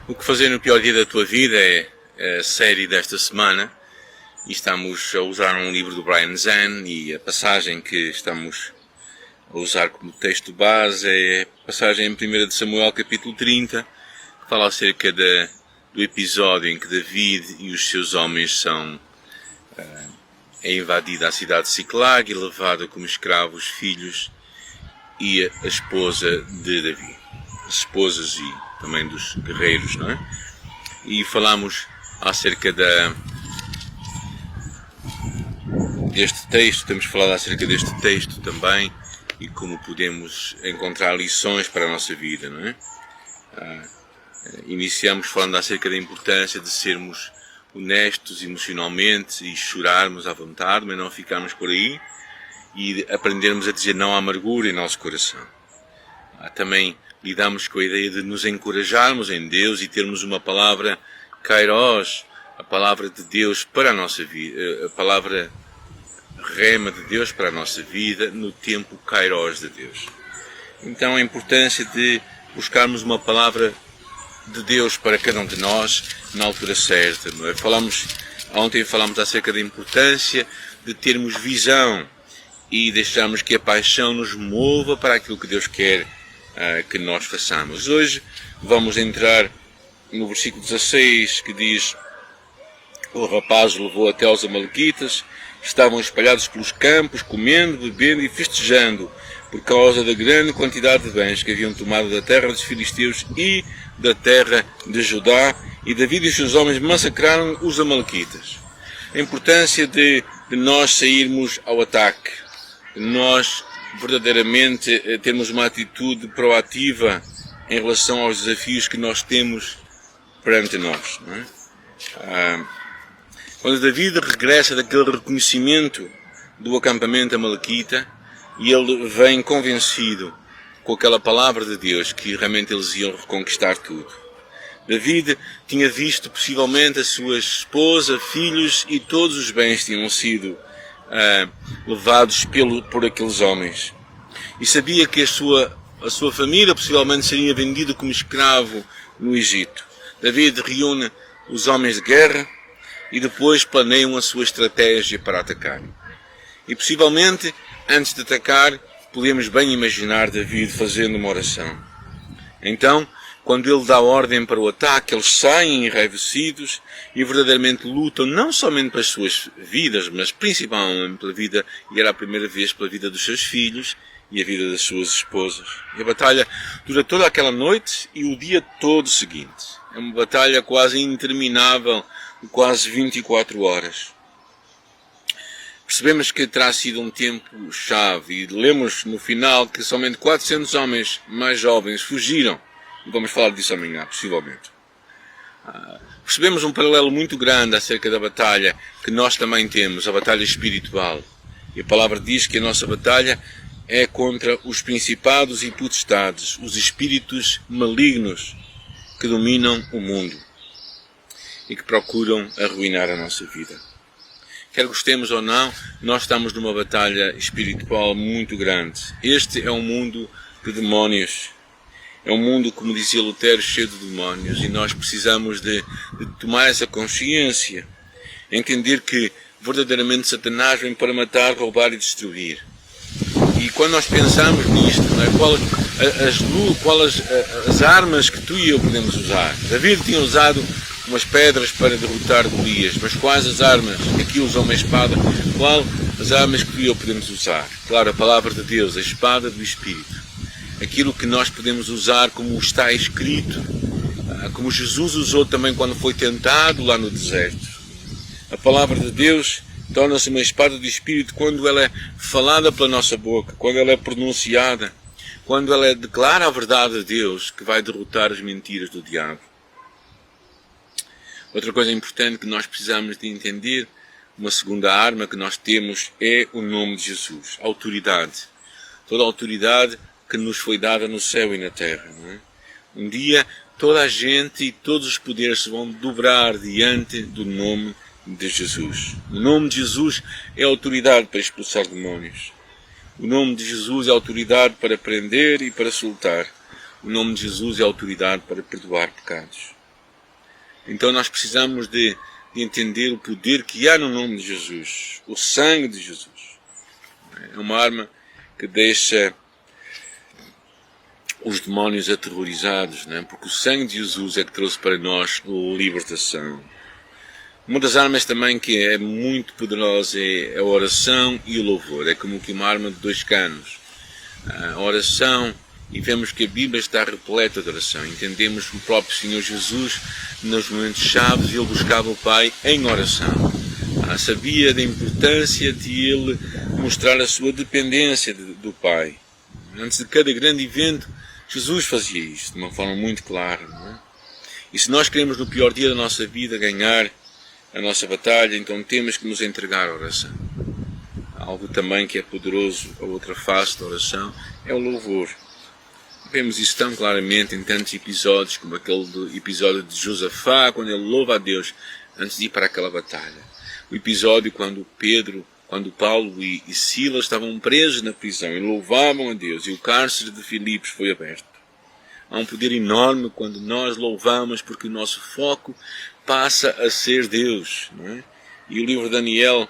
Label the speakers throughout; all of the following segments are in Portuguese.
Speaker 1: O que fazer no pior dia da tua vida é a série desta semana e estamos a usar um livro do Brian Zahnd e a passagem que estamos a usar como texto base é a passagem em 1 de Samuel capítulo 30, que fala acerca do episódio em que David e os seus homens são invadida a cidade de Siclag e levada como escravos filhos e a esposa de Davi, as esposas e também dos guerreiros, não é? E falamos acerca deste texto, temos falado acerca deste texto também e como podemos encontrar lições para a nossa vida, não é? Iniciamos falando acerca da importância de sermos honestos emocionalmente e chorarmos à vontade, mas não ficarmos por aí e aprendermos a dizer não à amargura em nosso coração. Também lidamos com a ideia de nos encorajarmos em Deus e termos uma palavra kairos, a palavra de Deus para a nossa vida, a palavra rema de Deus para a nossa vida no tempo kairos de Deus. Então a importância de buscarmos uma palavra de Deus para cada um de nós na altura certa. Não é? Ontem falamos acerca da importância de termos visão e deixarmos que a paixão nos mova para aquilo que Deus quer que nós façamos. Hoje vamos entrar no versículo 16 que diz: o rapaz levou até aos amalequitas, estavam espalhados pelos campos, comendo, bebendo e festejando, por causa da grande quantidade de bens que haviam tomado da terra dos filisteus e da terra de Judá, e David e os seus homens massacraram os amalequitas. A importância de nós sairmos ao ataque, de nós verdadeiramente termos uma atitude proativa em relação aos desafios que nós temos perante nós. Não é? Quando David regressa daquele reconhecimento do acampamento amalequita, e ele vem convencido com aquela palavra de Deus que realmente eles iam reconquistar tudo. David tinha visto possivelmente a sua esposa, filhos e todos os bens tinham sido levados por aqueles homens. E sabia que a sua família possivelmente seria vendida como escravo no Egito. David reúne os homens de guerra e depois planeiam a sua estratégia para atacar. E possivelmente, antes de atacar, podemos bem imaginar David fazendo uma oração. Então, quando ele dá ordem para o ataque, eles saem enraivecidos e verdadeiramente lutam não somente pelas suas vidas, mas principalmente pela vida, e era a primeira vez, pela vida dos seus filhos e a vida das suas esposas. E a batalha dura toda aquela noite e o dia todo seguinte. É uma batalha quase interminável, de quase 24 horas. Percebemos que terá sido um tempo-chave e lemos no final que somente 400 homens mais jovens fugiram. E vamos falar disso amanhã, possivelmente. Percebemos um paralelo muito grande acerca da batalha que nós também temos, a batalha espiritual. E a palavra diz que a nossa batalha é contra os principados e potestades, os espíritos malignos que dominam o mundo e que procuram arruinar a nossa vida. Quer gostemos ou não, nós estamos numa batalha espiritual muito grande. Este é um mundo de demónios. É um mundo, como dizia Lutero, cheio de demónios. E nós precisamos de tomar essa consciência. Entender que verdadeiramente Satanás vem para matar, roubar e destruir. E quando nós pensamos nisto, não é? Quais as armas que tu e eu podemos usar? David tinha usado umas pedras para derrotar Golias, mas quais as armas? Aqui usou uma espada. Qual as armas que tu e eu podemos usar? Claro, a palavra de Deus, a espada do Espírito. Aquilo que nós podemos usar como está escrito, como Jesus usou também quando foi tentado lá no deserto. A palavra de Deus torna-se uma espada do Espírito quando ela é falada pela nossa boca, quando ela é pronunciada, quando ela declara a verdade de Deus que vai derrotar as mentiras do diabo. Outra coisa importante que nós precisamos de entender, uma segunda arma que nós temos é o nome de Jesus, a autoridade. Toda a autoridade que nos foi dada no céu e na terra. Não é? Um dia toda a gente e todos os poderes se vão dobrar diante do nome de Jesus. O nome de Jesus é autoridade para expulsar demónios. O nome de Jesus é autoridade para prender e para soltar. O nome de Jesus é autoridade para perdoar pecados. Então nós precisamos de entender o poder que há no nome de Jesus, o sangue de Jesus. É uma arma que deixa os demónios aterrorizados, não é? Porque o sangue de Jesus é que trouxe para nós libertação. Uma das armas também que é muito poderosa é a oração e o louvor. É como que uma arma de dois canos. A oração, e vemos que a Bíblia está repleta de oração. Entendemos o próprio Senhor Jesus, nos momentos chaves, ele buscava o Pai em oração. Sabia da importância de ele mostrar a sua dependência do Pai. Antes de cada grande evento, Jesus fazia isto de uma forma muito clara. Não é? E se nós queremos no pior dia da nossa vida ganhar a nossa batalha, então temos que nos entregar à oração. Algo também que é poderoso, a outra face da oração, é o louvor. Vemos isso tão claramente em tantos episódios, como aquele episódio de Josafá, quando ele louva a Deus antes de ir para aquela batalha. O episódio quando Paulo e Silas estavam presos na prisão e louvavam a Deus, e o cárcere de Filipos foi aberto. Há um poder enorme quando nós louvamos, porque o nosso foco passa a ser Deus. Não é? E o livro de Daniel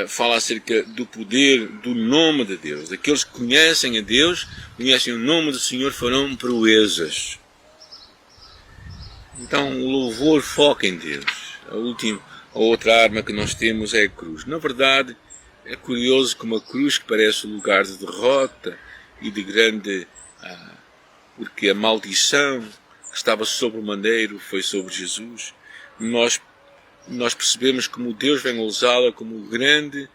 Speaker 1: fala acerca do poder do nome de Deus. Aqueles que conhecem a Deus, conhecem o nome do Senhor, farão proezas. Então o louvor foca em Deus. A outra arma que nós temos é a cruz. Na verdade, é curioso como a cruz, que parece o lugar de derrota e de grande... porque a maldição que estava sobre o madeiro foi sobre Jesus. Nós percebemos como Deus vem usá-la como o grande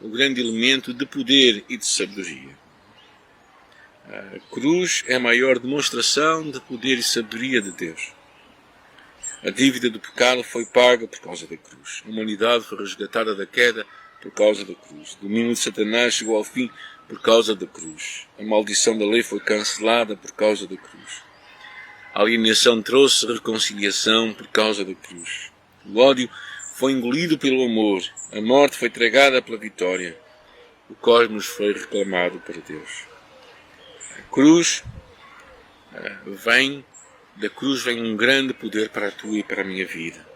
Speaker 1: elemento de poder e de sabedoria. A cruz é a maior demonstração de poder e sabedoria de Deus. A dívida do pecado foi paga por causa da cruz. A humanidade foi resgatada da queda por causa da cruz. O domínio de Satanás chegou ao fim por causa da cruz. A maldição da lei foi cancelada por causa da cruz. A alienação trouxe reconciliação por causa da cruz. O ódio foi engolido pelo amor. A morte foi tragada pela vitória. O cosmos foi reclamado para Deus. Da cruz vem um grande poder para a tua e para a minha vida.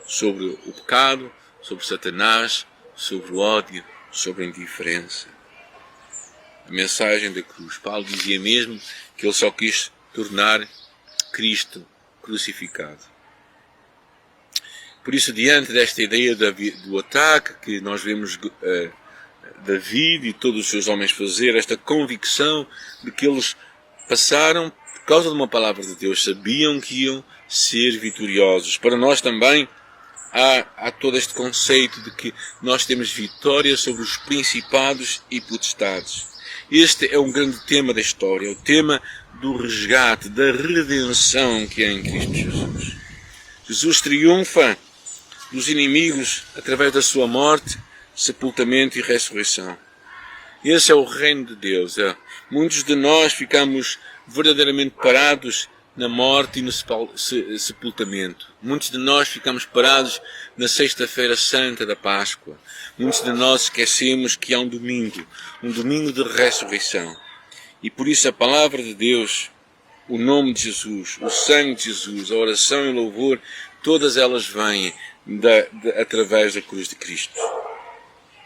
Speaker 1: Sobre o pecado, sobre Satanás, sobre o ódio, sobre a indiferença. A mensagem da cruz. Paulo dizia mesmo que ele só quis tornar Cristo crucificado. Por isso, diante desta ideia do ataque que nós vemos David e todos os seus homens fazer, esta convicção de que eles passaram por causa de uma palavra de Deus, sabiam que iam ser vitoriosos. Para nós também há todo este conceito de que nós temos vitória sobre os principados e potestades. Este é um grande tema da história, o tema do resgate, da redenção que é em Cristo Jesus. Jesus triunfa dos inimigos através da sua morte, sepultamento e ressurreição. Esse é o reino de Deus. Muitos de nós ficamos verdadeiramente parados na morte e no sepultamento. Muitos de nós ficamos parados na sexta-feira santa da Páscoa. Muitos de nós esquecemos que há um domingo de ressurreição. E por isso a palavra de Deus, o nome de Jesus, o sangue de Jesus, a oração e o louvor, todas elas vêm através da cruz de Cristo.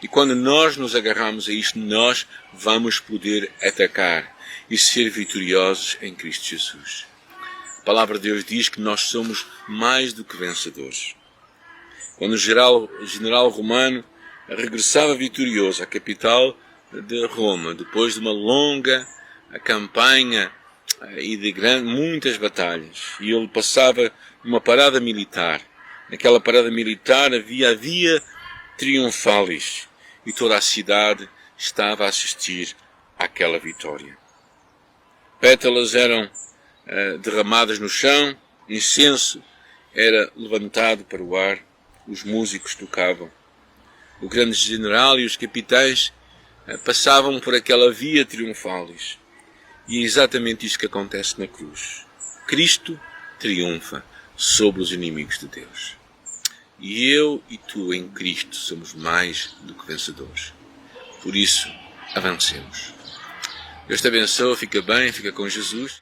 Speaker 1: E quando nós nos agarramos a isto, nós vamos poder atacar e ser vitoriosos em Cristo Jesus. A palavra de Deus diz que nós somos mais do que vencedores. Quando o general romano regressava vitorioso à capital de Roma, depois de uma longa campanha e de muitas batalhas, e ele passava uma parada militar. Naquela parada militar havia a Via Triunfalis e toda a cidade estava a assistir àquela vitória. Pétalas eram derramadas no chão, incenso era levantado para o ar, os músicos tocavam. O grande general e os capitães passavam por aquela Via Triunfalis. E é exatamente isto que acontece na cruz. Cristo triunfa sobre os inimigos de Deus. E eu e tu em Cristo somos mais do que vencedores. Por isso, avancemos. Deus te abençoe, fica bem, fica com Jesus.